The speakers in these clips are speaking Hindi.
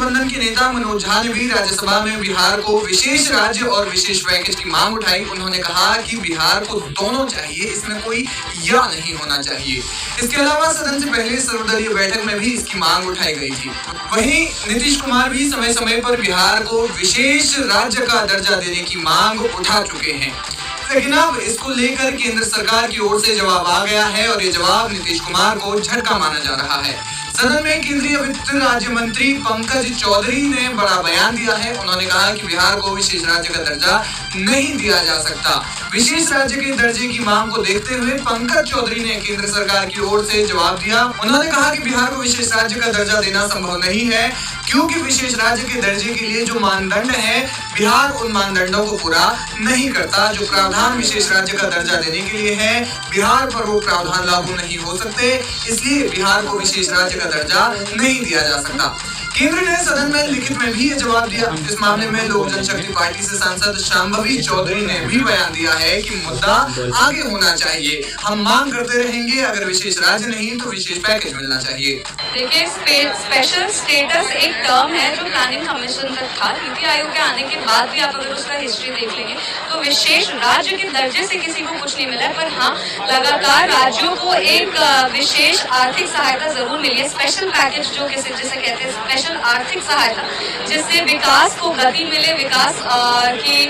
गठबंधन के नेता मनोज झा ने भी राज्यसभा में बिहार को विशेष राज्य और विशेष पैकेज की मांग उठाई। उन्होंने कहा कि बिहार को दोनों चाहिए, इसमें कोई या नहीं होना चाहिए। इसके अलावा सदन से पहले सर्वदलीय बैठक में भी इसकी मांग उठाई गई थी। वहीं नीतीश कुमार भी समय समय पर बिहार को विशेष राज्य का दर्जा देने की मांग उठा चुके हैं, लेकिन अब इसको लेकर केंद्र सरकार की ओर से जवाब आ गया है और ये जवाब नीतीश कुमार को झटका माना जा रहा है। सदन में केंद्रीय वित्त राज्य मंत्री पंकज चौधरी ने बड़ा बयान दिया है। उन्होंने कहा कि बिहार को विशेष राज्य का दर्जा नहीं दिया जा सकता। विशेष राज्य के दर्जे की मांग को देखते हुए पंकज चौधरी ने केंद्र सरकार की ओर से जवाब दिया। उन्होंने कहा कि बिहार को विशेष राज्य का दर्जा देना संभव नहीं है, क्योंकि विशेष राज्य के दर्जे के लिए जो मानदंड है, बिहार उन मानदंडों को पूरा नहीं करता। जो प्रावधान विशेष राज्य का दर्जा देने के लिए है, बिहार पर वो प्रावधान लागू नहीं हो सकते, इसलिए बिहार को विशेष राज्य का दर्जा नहीं दिया जा सकता। केंद्र ने सदन में लिखित में भी ये जवाब दिया। इस मामले में लोक जनशक्ति पार्टी से सांसद शांभवी चौधरी ने भी बयान दिया है कि मुद्दा आगे होना चाहिए। हम मांग करते रहेंगे, अगर विशेष राज्य नहीं तो विशेष पैकेज मिलना चाहिए। देखिए, स्पेशल स्टेटस एक टर्म है जो प्लानिंग कमीशन तक था। नीति आयोग के आने के बाद भी आप अगर उसका हिस्ट्री देख लेंगे तो विशेष राज्य के दर्जे से किसी को कुछ नहीं मिला है, पर हाँ, लगातार राज्यों को एक विशेष आर्थिक सहायता जरूर मिली है। स्पेशल पैकेज जो जिसे कहते हैं स्पेशल आर्थिक सहायता, जिससे विकास को गति मिले, विकास की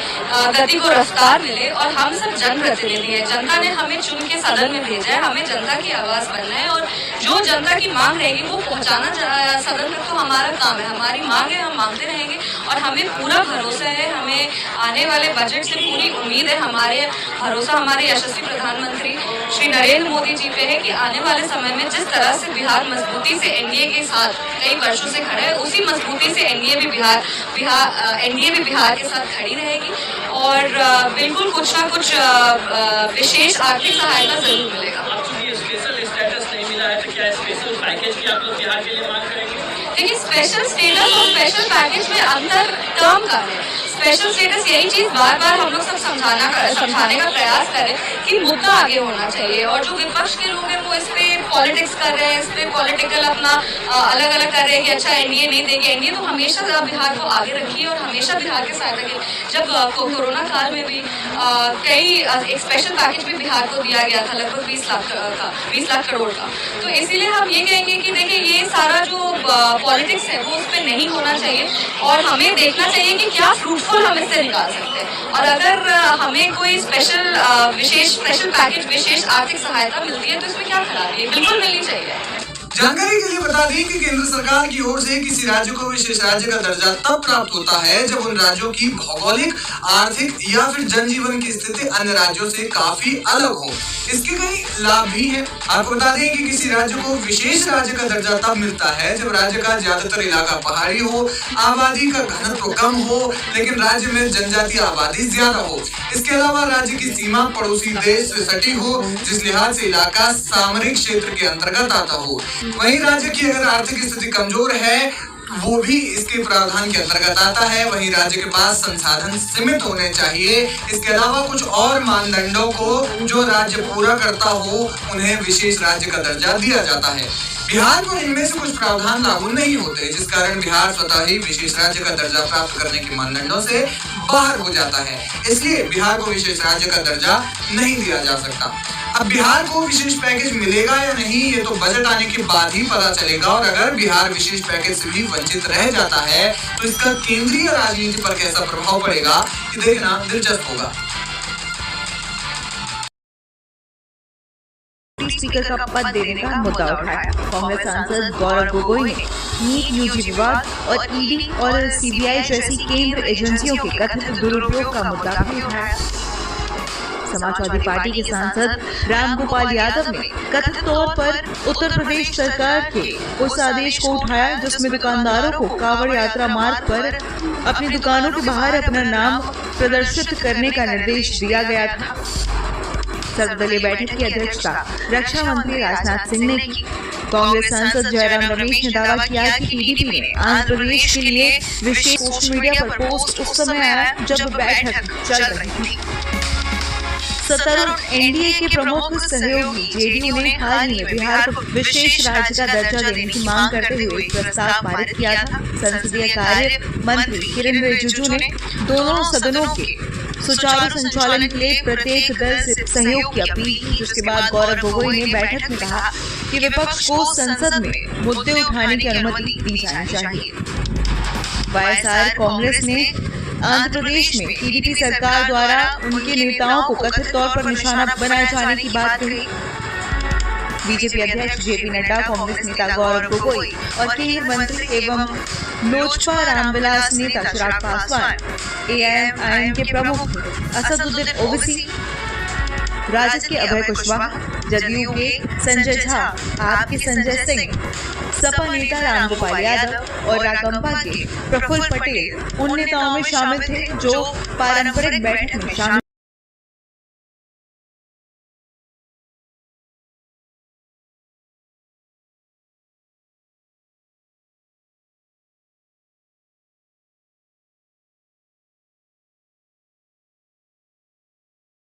गति को रफ्तार मिले। और हम सब जनप्रतिनिधि है, जनता ने हमें चुन के सदन में भेजा है, हमें जनता की आवाज बनना है और जो जनता की मांग रहेगी वो पहुंचाना सदन तक तो हमारा काम है। हमारी मांग है, हम मांगते रहेंगे और हमें पूरा भरोसा है, हमें आने वाले बजट से पूरी उम्मीद है। हमारे भरोसा हमारे यशस्वी प्रधानमंत्री श्री नरेंद्र मोदी जी पे है कि आने वाले समय में जिस तरह से बिहार मजबूती से एनडीए के साथ कई वर्षों से खड़ा है, उसी मजबूती से एनडीए भी बिहार के साथ खड़ी रहेगी और बिल्कुल कुछ ना कुछ विशेष आर्थिक सहायता जरूर मिलेगा। स्पेशल स्टेटस नहीं मिला है तो क्या स्पेशल पैकेज की आप लोग बिहार के लिए मांग करेंगे? देखिए, स्पेशल स्टेटस और स्पेशल पैकेज में अंतर टर्म का है। स्पेशल स्टेटस यही चीज बार बार हम लोग सब समझाने का प्रयास करें कि मुद्दा आगे होना चाहिए, और जो विपक्ष के लोग हैं वो इस पे पॉलिटिक्स कर रहे हैं, इस पे पॉलिटिकल अपना अलग अलग कर रहे हैं कि अच्छा एनडीए नहीं देंगे। एनडीए तो हमेशा बिहार को आगे रखी है और हमेशा बिहार के सहायता की। जब कोरोना काल में भी एक स्पेशल पैकेज भी बिहार को दिया गया था, लगभग 20 लाख करोड़ का। तो इसीलिए हम ये कहेंगे कि देखिए, ये सारा जो पॉलिटिक्स है वो उस पर नहीं होना चाहिए और हमें देखना चाहिए कि क्या फ्रूटफुल हम इससे निकाल सकते हैं। और अगर हमें कोई विशेष पैकेज, विशेष आर्थिक सहायता मिलती है तो इसमें क्या खराबी है, बिल्कुल मिलनी चाहिए। जानकारी के लिए बता दें कि केंद्र सरकार की ओर से किसी राज्य को विशेष राज्य का दर्जा तब प्राप्त होता है जब उन राज्यों की भौगोलिक, आर्थिक या फिर जनजीवन की स्थिति अन्य राज्यों से काफी अलग हो। इसके कई लाभ भी हैं। आपको बता दें कि किसी राज्य को विशेष राज्य का दर्जा तब मिलता है जब राज्य का ज्यादातर इलाका पहाड़ी हो, आबादी का घनत्व कम हो, लेकिन राज्य में जनजातीय आबादी ज्यादा हो। इसके अलावा राज्य की सीमा पड़ोसी देश से सटी हो, जिस लिहाज से इलाका सामरिक क्षेत्र के अंतर्गत आता हो। वहीं राज्य की अगर आर्थिक स्थिति कमजोर है, वो भी इसके प्रावधान के अंतर्गत आता है। वहीं राज्य के पास संसाधन सीमित होने चाहिए। इसके अलावा कुछ और मानदंडों को जो राज्य पूरा करता हो, उन्हें विशेष राज्य का दर्जा दिया जाता है। बिहार पर इनमें से कुछ प्रावधान लागू नहीं होते, जिस कारण बिहार स्वतः ही विशेष राज्य का दर्जा प्राप्त करने के मानदंडों से बाहर हो जाता है। इसलिए बिहार को विशेष राज्य का दर्जा नहीं दिया जा सकता। अब बिहार को विशेष पैकेज मिलेगा या नहीं, ये तो बजट आने के बाद ही पता चलेगा। और अगर बिहार विशेष पैकेज से भी वंचित रह जाता है तो इसका केंद्रीय राजनीति पर कैसा प्रभाव पड़ेगा, ये देखना दिलचस्प होगा। स्पीकर का पद देने का मुद्दा उठाया। कांग्रेस सांसद गौरव गोगोई ने नीट यूजी विवाद और ईडी और सीबीआई जैसी केंद्र एजेंसियों के कथित दुरुपयोग का मुद्दा भी उठाया। समाजवादी पार्टी के सांसद रामगोपाल यादव ने कथित तौर पर उत्तर प्रदेश सरकार के उस आदेश को उठाया जिसमें दुकानदारों को कांवड़ यात्रा मार्ग पर अपनी दुकानों के बाहर अपना नाम प्रदर्शित करने का निर्देश दिया गया था। सर्वदलीय बैठक की अध्यक्षता रक्षा मंत्री राजनाथ सिंह ने की। कांग्रेस सांसद जयराम रमेश ने दावा किया कि टीडीपी ने आंध्र प्रदेश के लिए विशेष सोशल मीडिया पर पोस्ट उस समय आया जब बैठक चल रही थी। सत्तारूढ़ एनडीए के प्रमुख सहयोगी जेडीयू ने हाल ही में बिहार को विशेष राज्य का दर्जा देने की मांग करते हुए एक प्रस्ताव पारित किया था। संसदीय कार्य मंत्री किरण रिजिजू ने दोनों सदनों के सुचारू संचालन के लिए प्रत्येक दल से सहयोग की अपील की, जिसके बाद गौरव गोगोई ने बैठक में कहा कि विपक्ष को संसद में मुद्दे उठाने की अनुमति दी जानी चाहिए। वाईएसआर कांग्रेस ने आंध्र प्रदेश में टीडीपी सरकार द्वारा उनके नेताओं को कथित तौर पर निशाना बनाए जाने की बात कही। बीजेपी अध्यक्ष जेपी नड्डा, कांग्रेस नेता गौरव गोगोई और केंद्रीय मंत्री एवं लोजपा रामविलास नेता चिराग पासवान, एआईएमआईएम के प्रमुख असदुद्दीन ओवैसी, राजद के अभय कुशवाहा, जदयू के संजय झा, आप के संजय सिंह, सपा नेता रामगोपाल यादव और राकंपा के प्रफुल्ल पटेल उन नेताओं में शामिल थे जो पारंपरिक बैठक में शामिल